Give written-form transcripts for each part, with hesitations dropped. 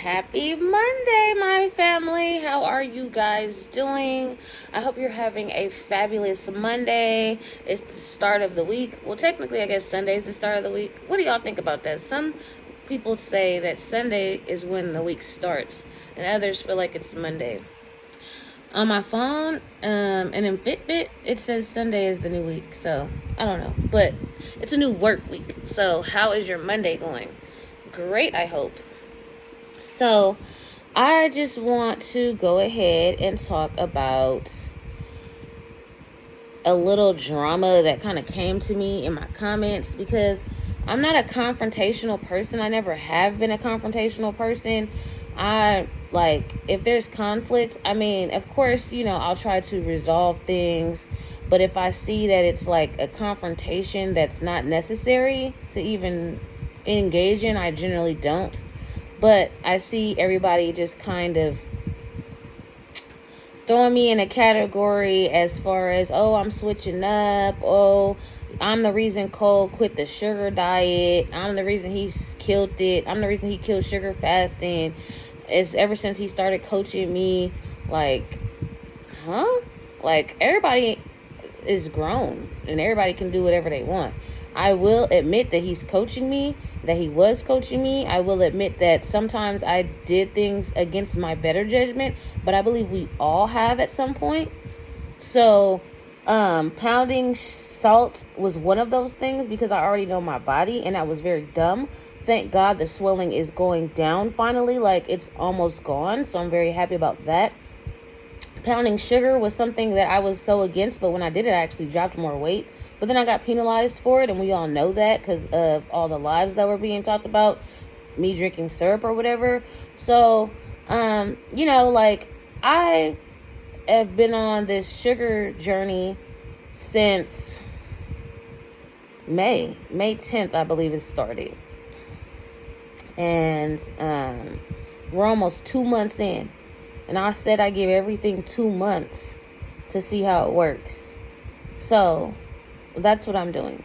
Happy Monday, my family. How are you guys doing? I hope you're having a fabulous Monday. It's the start of the week. Well, technically, I guess Sunday is the start of the week. What do y'all think about that? Some people say that Sunday is when the week starts, and others feel like it's Monday. On my phone, and in Fitbit, it says Sunday is the new week. So, I don't know. But it's a new work week. So, how is your Monday going? Great, I hope. So, I just want to go ahead and talk about a little drama that kind of came to me in my comments, because I'm not a confrontational person. I never have been a confrontational person. If there's conflict, of course, I'll try to resolve things. But if I see that it's like a confrontation that's not necessary to even engage in, I generally don't. But I see everybody just kind of throwing me in a category as far as, oh, I'm switching up. Oh, I'm the reason Cole quit the sugar diet. I'm the reason he's killed it. I'm the reason he killed sugar fasting. It's ever since he started coaching me. Like, huh? Like, everybody is grown and everybody can do whatever they want. I will admit that he's coaching me, that he was coaching me. I will admit that sometimes I did things against my better judgment, but I believe we all have at some point. So, pounding salt was one of those things because I already know my body, and that was very dumb. Thank God the swelling is going down finally. Like, it's almost gone, so I'm very happy about that. Pounding sugar was something that I was so against, but when I did it, I actually dropped more weight. But then I got penalized for it, and we all know that because of all the lives that were being talked about, me drinking syrup or whatever. So, I have been on this sugar journey since May 10th, I believe it started. And we're almost 2 months in. And I said I give everything 2 months to see how it works. So that's what I'm doing.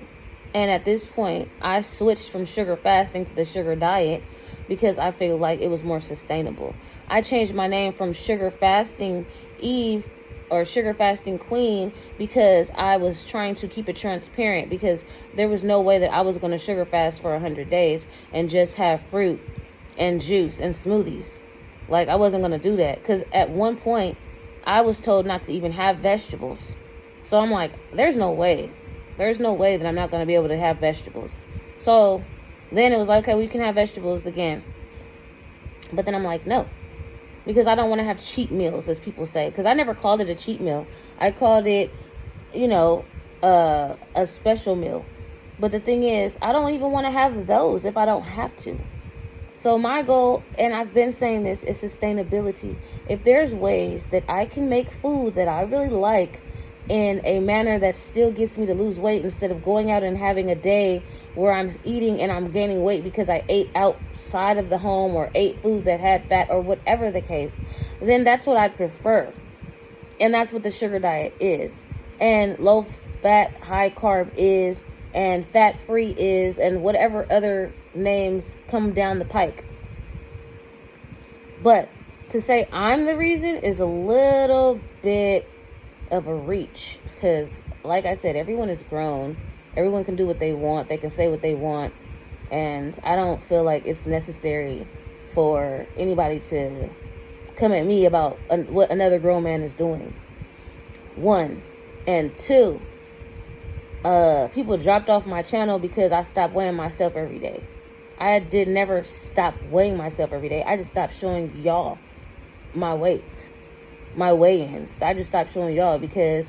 And at this point, I switched from sugar fasting to the sugar diet because I feel like it was more sustainable. I changed my name from Sugar Fasting Eve or Sugar Fasting Queen because I was trying to keep it transparent, because there was no way that I was going to sugar fast for 100 days and just have fruit and juice and smoothies. Like, I wasn't going to do that, because at one point I was told not to even have vegetables. So I'm like, there's no way that I'm not going to be able to have vegetables. So then it was like, okay, we can have vegetables again. But then I'm like, no, because I don't want to have cheat meals, as people say, because I never called it a cheat meal. I called it, a special meal. But the thing is, I don't even want to have those if I don't have to. So my goal, and I've been saying this, is sustainability. If there's ways that I can make food that I really like in a manner that still gets me to lose weight, instead of going out and having a day where I'm eating and I'm gaining weight because I ate outside of the home or ate food that had fat or whatever the case, then that's what I'd prefer. And that's what the sugar diet is. And low fat, high carb is, and fat free is, and whatever other names come down the pike. But to say I'm the reason is a little bit of a reach, because like I said, everyone is grown. Everyone can do what they want. They can say what they want. And I don't feel like it's necessary for anybody to come at me about what another grown man is doing. 1. And 2, people dropped off my channel because I stopped weighing myself every day. I did never stop weighing myself every day. I just stopped showing y'all my weights, my weigh-ins. I just stopped showing y'all because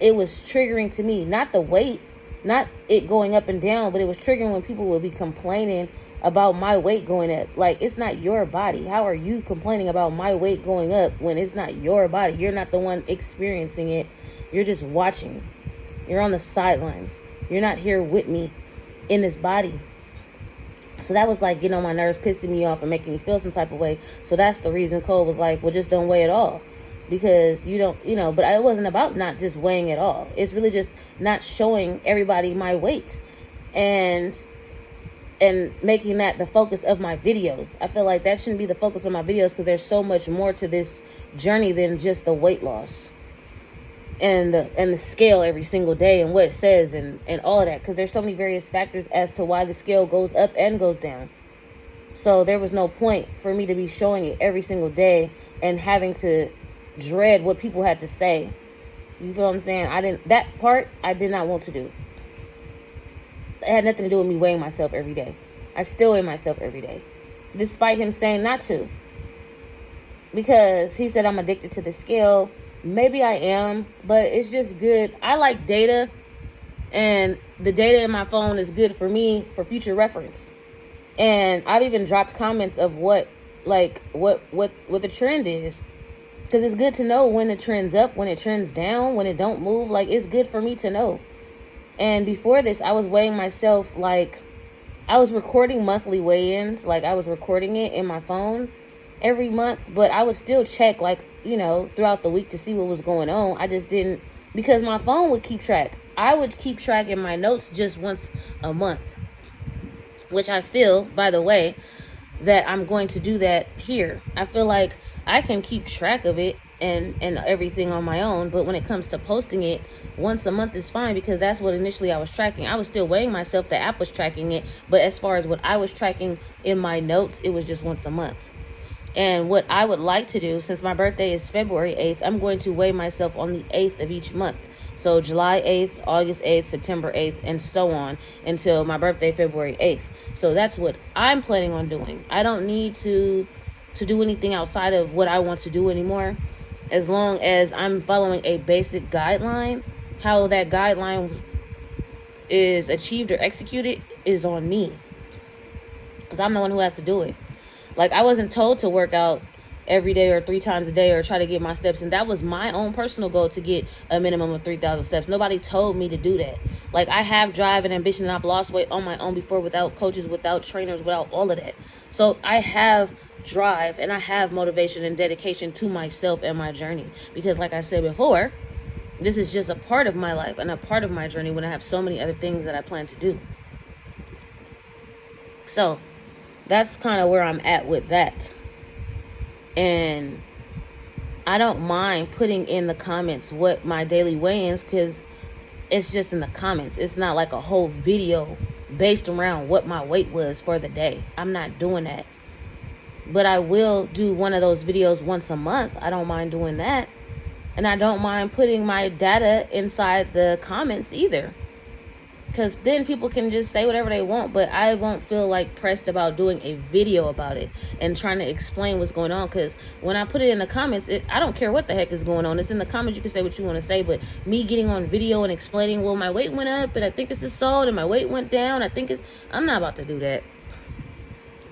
it was triggering to me. Not the weight, not it going up and down, but it was triggering when people would be complaining about my weight going up. Like, it's not your body. How are you complaining about my weight going up when it's not your body? You're not the one experiencing it. You're just watching. You're on the sidelines. You're not here with me in this body. So that was like getting on my nerves, pissing me off, and making me feel some type of way. So that's the reason Cole was like, well, just don't weigh at all. Because you don't, but it wasn't about not just weighing at all. It's really just not showing everybody my weight. And and making that the focus of my videos. I feel like that shouldn't be the focus of my videos, because there's so much more to this journey than just the weight loss and the scale every single day and what it says and all of that, because there's so many various factors as to why the scale goes up and goes down. So there was no point for me to be showing it every single day and having to dread what people had to say. You feel what I'm saying? That part I did not want to do. It had nothing to do with me weighing myself every day. I still weigh myself every day, despite him saying not to, because he said I'm addicted to the scale. Maybe I am, but it's just good. I like data, and the data in my phone is good for me for future reference. And I've even dropped comments of what the trend is, because it's good to know when the trend's up, when it trends down, when it don't move. Like, it's good for me to know. And before this, I was weighing myself, like, I was recording monthly weigh-ins. Like, I was recording it in my phone every month, but I would still check, like, you know, throughout the week to see what was going on. I just didn't, because my phone would keep track. I would keep track in my notes just once a month, which I feel, by the way, that I'm going to do that here. I feel like I can keep track of it and everything on my own, but when it comes to posting it once a month is fine, because that's what initially I was tracking. I was still weighing myself, the app was tracking it, but as far as what I was tracking in my notes, it was just once a month. And what I would like to do, since my birthday is February 8th, I'm going to weigh myself on the 8th of each month. So July 8th, August 8th, September 8th, and so on until my birthday, February 8th. So that's what I'm planning on doing. I don't need to do anything outside of what I want to do anymore, as long as I'm following a basic guideline. How that guideline is achieved or executed is on me, because I'm the one who has to do it. Like, I wasn't told to work out every day or 3 times a day or try to get my steps. And that was my own personal goal, to get a minimum of 3,000 steps. Nobody told me to do that. Like, I have drive and ambition, and I've lost weight on my own before, without coaches, without trainers, without all of that. So I have drive and I have motivation and dedication to myself and my journey. Because like I said before, this is just a part of my life and a part of my journey when I have so many other things that I plan to do. So that's kind of where I'm at with that. And I don't mind putting in the comments what my daily weigh-ins, because it's just in the comments. It's not like a whole video based around what my weight was for the day. I'm not doing that. But I will do one of those videos once a month. I don't mind doing that. And I don't mind putting my data inside the comments either, because then people can just say whatever they want, but I won't feel like pressed about doing a video about it and trying to explain what's going on. Because when I put it in the comments, I don't care what the heck is going on. It's in the comments. You can say what you want to say, but me getting on video and explaining, well, my weight went up and I think it's the salt, and my weight went down, I'm not about to do that.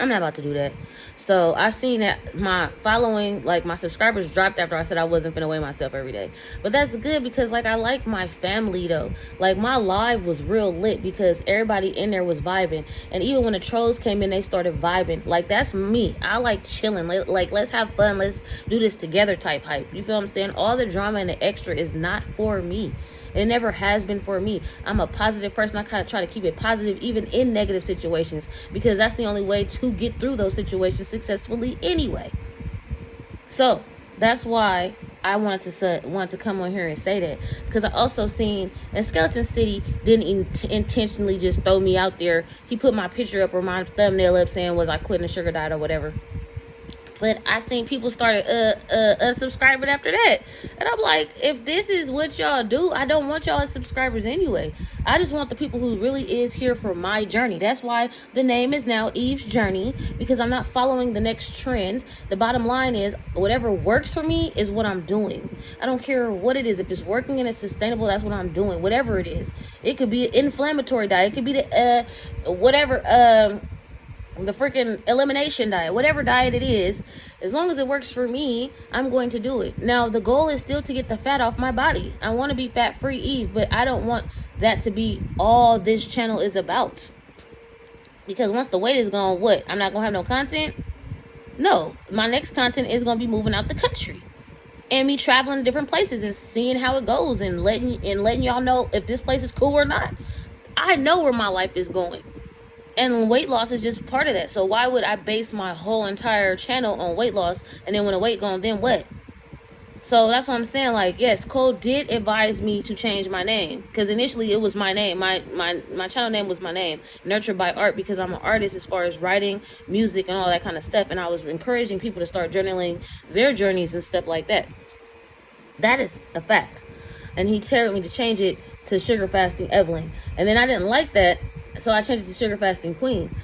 I'm not about to do that. So I seen that my following, like my subscribers, dropped after I said I wasn't gonna weigh myself every day. But that's good, because like I like my family though. Like my live was real lit because everybody in there was vibing. And even when the trolls came in, they started vibing. Like that's me. I like chilling. Like let's have fun. Let's do this together type hype. You feel what I'm saying? All the drama and the extra is not for me. It never has been for me. I'm a positive person. I kind of try to keep it positive even in negative situations, because that's the only way to get through those situations successfully anyway. So that's why I wanted to come on here and say that, because I also seen that Skeleton City didn't intentionally just throw me out there. He put my picture up or my thumbnail up saying was I quitting a sugar diet or whatever. But I seen people started unsubscribing after that. And I'm like, if this is what y'all do, I don't want y'all as subscribers anyway. I just want the people who really is here for my journey. That's why the name is now Eve's Journey, because I'm not following the next trend. The bottom line is whatever works for me is what I'm doing. I don't care what it is. If it's working and it's sustainable, that's what I'm doing. Whatever it is. It could be an inflammatory diet. It could be the the freaking elimination diet, whatever diet it is, as long as it works for me, I'm going to do it. Now, the goal is still to get the fat off my body. I want to be fat-free Eve, but I don't want that to be all this channel is about. Because once the weight is gone, what? I'm not going to have no content? No, my next content is going to be moving out the country and me traveling to different places and seeing how it goes and letting y'all know if this place is cool or not. I know where my life is going. And weight loss is just part of that. So why would I base my whole entire channel on weight loss, and then when the weight gone, then what? So that's what I'm saying. Like, yes, Cole did advise me to change my name, because initially it was my name. My channel name was my name, Nurtured by Art, because I'm an artist as far as writing, music, and all that kind of stuff. And I was encouraging people to start journaling their journeys and stuff like that. That is a fact. And he told me to change it to Sugar Fasting Evelyn. And then I didn't like that, so I changed it to Sugar Fasting Queen.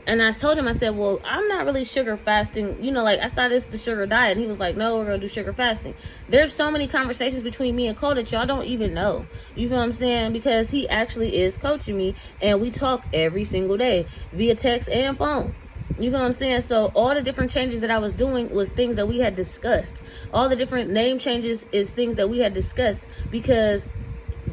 And I told him, I said, well, I'm not really sugar fasting. You know, like, I thought this was the sugar diet. And he was like, no, we're going to do sugar fasting. There's so many conversations between me and Cole that y'all don't even know. You feel what I'm saying? Because he actually is coaching me, and we talk every single day via text and phone. You know what I'm saying? So all the different changes that I was doing was things that we had discussed. All the different name changes is things that we had discussed, because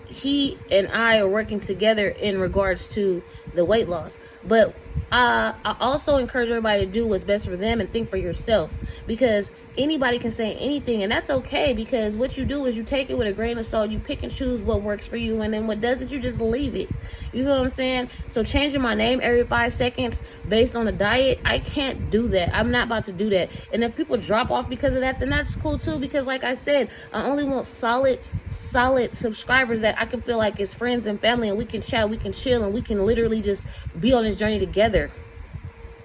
he and I are working together in regards to the weight loss. But I also encourage everybody to do what's best for them and think for yourself, because anybody can say anything, and that's okay, because what you do is you take it with a grain of salt. You pick and choose what works for you, and then what doesn't, you just leave it. You know what I'm saying? So changing my name every 5 seconds based on a diet, I can't do that. I'm not about to do that. And if people drop off because of that, then that's cool too, because like I said, I only want solid subscribers that I can feel like is friends and family, and we can chat, we can chill, and we can literally just be on this journey together.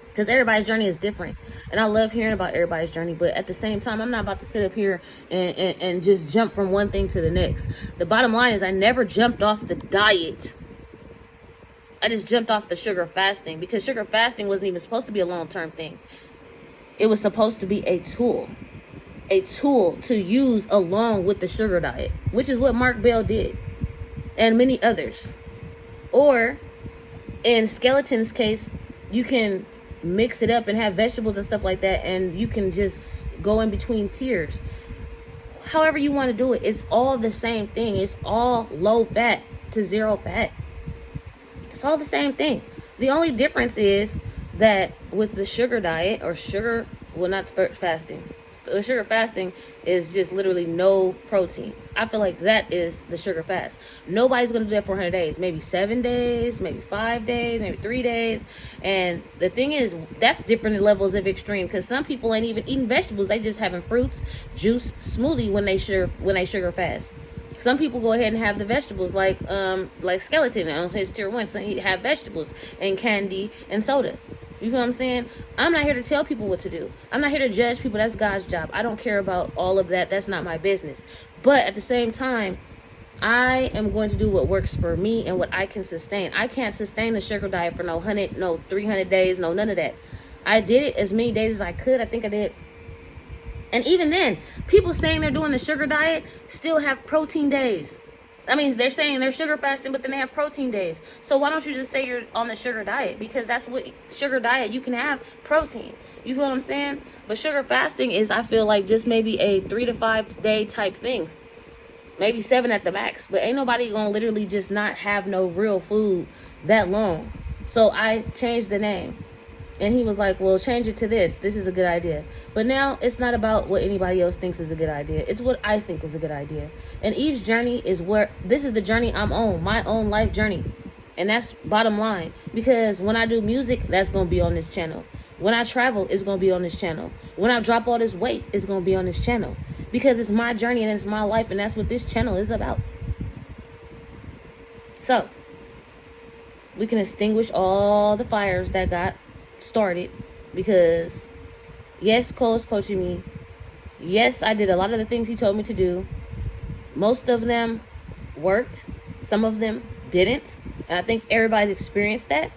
Because everybody's journey is different, and I love hearing about everybody's journey. But at the same time, I'm not about to sit up here and just jump from one thing to the next. The bottom line is, I never jumped off the diet. I just jumped off the sugar fasting, because sugar fasting wasn't even supposed to be a long-term thing. It was supposed to be a tool to use along with the sugar diet, which is what Mark Bell did, and many others. Or in Skeleton's case, you can mix it up and have vegetables and stuff like that, and you can just go in between tiers. However you want to do it, it's all the same thing. It's all low fat to zero fat. It's all the same thing. The only difference is that with the sugar diet, or sugar, well, not fasting, sugar fasting is just literally no protein. I feel like that is the sugar fast. Nobody's going to do that for 100 days. Maybe 7 days, maybe 5 days, maybe 3 days. And the thing is, that's different levels of extreme, because some people ain't even eating vegetables. They just having fruits, juice, smoothie when they sugar fast. Some people go ahead and have the vegetables, like Skeleton on his tier 1. So he have vegetables and candy and soda. You feel what I'm saying? I'm not here to tell people what to do. I'm not here to judge people. That's God's job. I don't care about all of that. That's not my business. But at the same time, I am going to do what works for me and what I can sustain. I can't sustain the sugar diet for no 300 days, no none of that. I did it as many days as I could. I think I did. And even then, people saying they're doing the sugar diet still have protein days. I mean, they're saying they're sugar fasting, but then they have protein days. So why don't you just say you're on the sugar diet? Because that's what sugar diet, you can have protein. You feel what I'm saying? But sugar fasting is, I feel like, just maybe a 3 to 5 day type thing. Maybe 7 at the max. But ain't nobody gonna literally just not have no real food that long. So I changed the name. And he was like, well, change it to this. This is a good idea. But now it's not about what anybody else thinks is a good idea. It's what I think is a good idea. And Eve's journey is this is the journey I'm on, my own life journey. And that's bottom line. Because when I do music, that's going to be on this channel. When I travel, it's going to be on this channel. When I drop all this weight, it's going to be on this channel. Because it's my journey and it's my life, and that's what this channel is about. So, we can extinguish all the fires that got started, because yes, Cole's coaching me. Yes, I did a lot of the things he told me to do. Most of them worked, some of them didn't, and I think everybody's experienced that.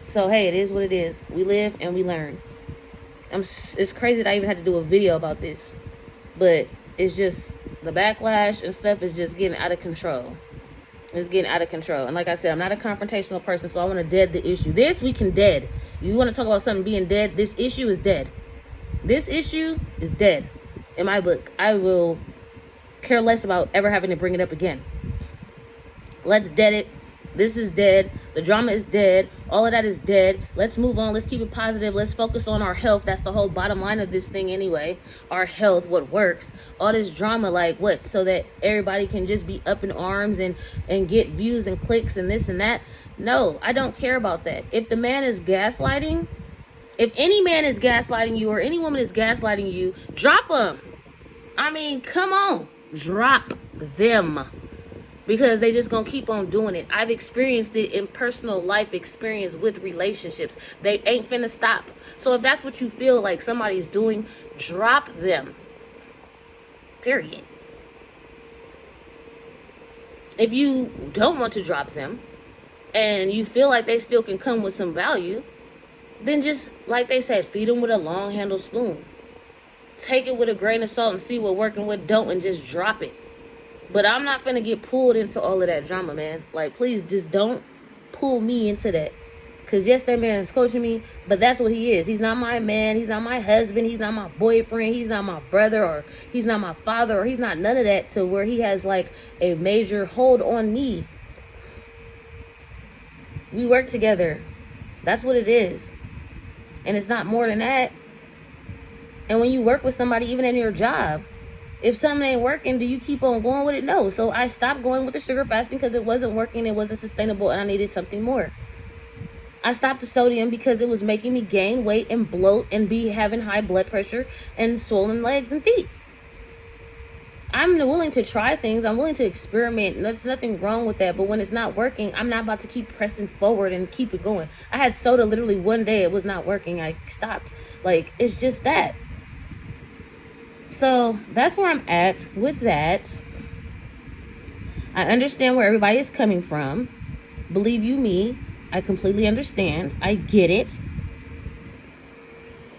So hey, it is what it is. We live and we learn. It's crazy that I even had to do a video about this, but it's just the backlash and stuff is just getting out of control. It's getting out of control. And like I said, I'm not a confrontational person, so I want to dead the issue. This we can dead. You want to talk about something being dead? This issue is dead. This issue is dead in my book. I will care less about ever having to bring it up again. Let's dead it. This is dead. The drama is dead. All of that is dead. Let's move on. Let's keep it positive. Let's focus on our health. That's the whole bottom line of this thing anyway. Our health, what works. All this drama, like what? So that everybody can just be up in arms and get views and clicks and this and that. No, I don't care about that. If the man is gaslighting, if any man is gaslighting you or any woman is gaslighting you, drop them. I mean, come on. Drop them. Because they just gonna keep on doing it. I've experienced it in personal life experience with relationships. They ain't finna stop. So if that's what you feel like somebody's doing, drop them. Period. If you don't want to drop them and you feel like they still can come with some value, then just, like they said, feed them with a long handled spoon. Take it with a grain of salt and see what work and what don't, and just drop it. But I'm not finna get pulled into all of that drama, man. Like, please just don't pull me into that. Because yes, that man is coaching me, but that's what he is. He's not my man. He's not my husband. He's not my boyfriend. He's not my brother, or he's not my father, or he's not none of that to where he has like a major hold on me. We work together. That's what it is. And it's not more than that. And when you work with somebody, even in your job, if something ain't working, do you keep on going with it? No. So I stopped going with the sugar fasting because it wasn't working. It wasn't sustainable and I needed something more. I stopped the sodium because it was making me gain weight and bloat and be having high blood pressure and swollen legs and feet. I'm willing to try things. I'm willing to experiment. There's nothing wrong with that. But when it's not working, I'm not about to keep pressing forward and keep it going. I had soda literally one day. It was not working. I stopped. Like, it's just that. So that's where I'm at with that. I understand where everybody is coming from. Believe you me, I completely understand. I get it.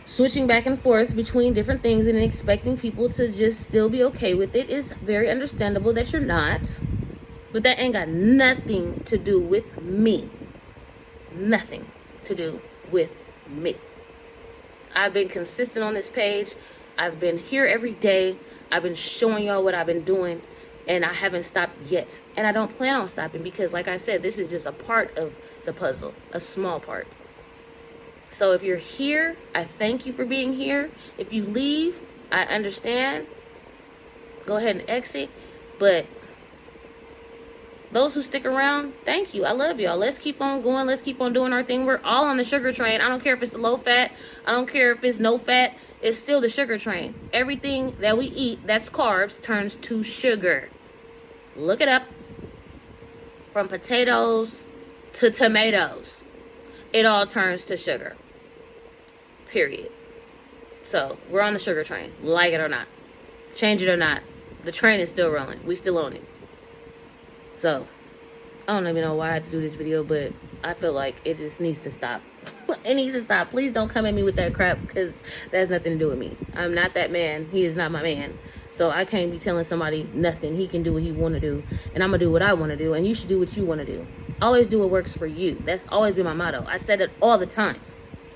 Switching back and forth between different things and expecting people to just still be okay with it is very understandable that you're not. But that ain't got nothing to do with me. Nothing to do with me. I've been consistent on this page. I've been here every day. I've been showing y'all what I've been doing, and I haven't stopped yet. And I don't plan on stopping because, like I said, this is just a part of the puzzle, a small part. So if you're here, I thank you for being here. If you leave, I understand. Go ahead and exit. But those who stick around, thank you. I love y'all. Let's keep on going. Let's keep on doing our thing. We're all on the sugar train. I don't care if it's the low fat. I don't care if it's no fat. It's still the sugar train. Everything that we eat that's carbs turns to sugar. Look it up. From potatoes to tomatoes, it all turns to sugar. Period. So we're on the sugar train, like it or not. Change it or not. The train is still rolling. We still own it. So I don't even know why I had to do this video, but I feel like it just needs to stop. It needs to stop. Please don't come at me with that crap because that has nothing to do with me. I'm not that man. He is not my man. So I can't be telling somebody nothing. He can do what he want to do, and I'm going to do what I want to do, and you should do what you want to do. Always do what works for you. That's always been my motto. I said it all the time.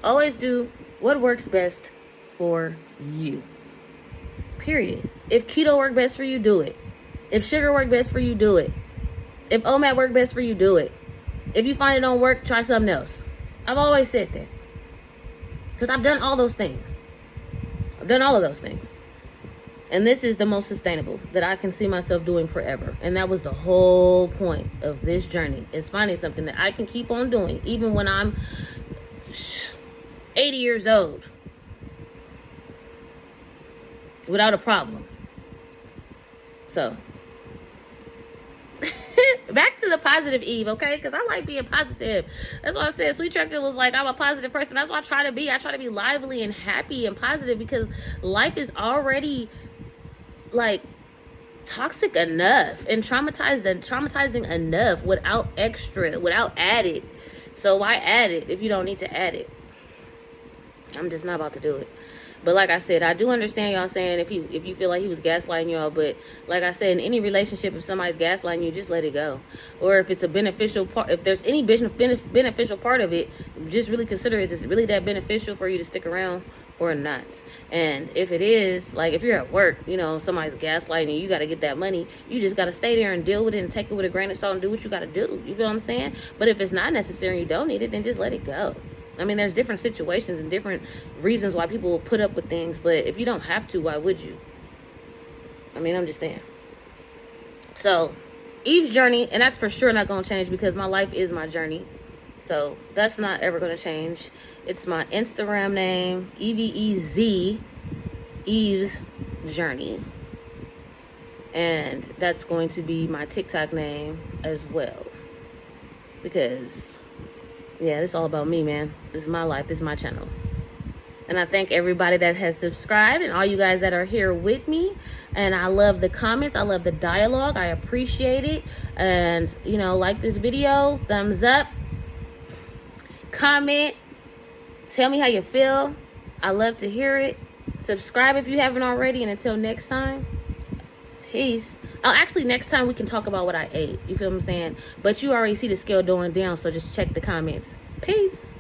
Always do what works best for you. Period. If keto work best for you, do it. If sugar work best for you, do it. If OMAD work best for you, do it. If you find it don't work, try something else. I've always said that. Because I've done all those things. I've done all of those things. And this is the most sustainable that I can see myself doing forever. And that was the whole point of this journey, is finding something that I can keep on doing even when I'm 80 years old without a problem. So back to the positive Eve, okay? Because I like being positive. That's why I said Sweet Trucker was like, I'm a positive person. That's what I try to be. I try to be lively and happy and positive because life is already like toxic enough and traumatizing enough without added. So why add it if you don't need to add it? I'm just not about to do it. But like I said, I do understand y'all saying if you feel like he was gaslighting y'all. But like I said, in any relationship, if somebody's gaslighting you, just let it go. Or if it's a beneficial part, if there's any beneficial part of it, just really consider, is it really that beneficial for you to stick around? or not. And if it is, like, if you're at work, you know, somebody's gaslighting you, you got to get that money, you just got to stay there and deal with it and take it with a grain of salt and do what you got to do. You feel what I'm saying? But if it's not necessary and you don't need it, then just let it go. I mean, there's different situations and different reasons why people will put up with things, but if you don't have to, why would you? I mean, I'm just saying. So, Eve's journey, and that's for sure not going to change because my life is my journey. So, that's not ever going to change. It's my Instagram name, EVEZ, Eve's Journey. And that's going to be my TikTok name as well. Because, yeah, it's all about me, man. This is my life. This is my channel. And I thank everybody that has subscribed and all you guys that are here with me. And I love the comments. I love the dialogue. I appreciate it. And, you know, like this video, thumbs up, comment, tell me how you feel. I love to hear it. Subscribe if you haven't already. And until next time, peace. Oh, actually, next time we can talk about what I ate. You feel what I'm saying? But you already see the scale going down, so just check the comments. Peace.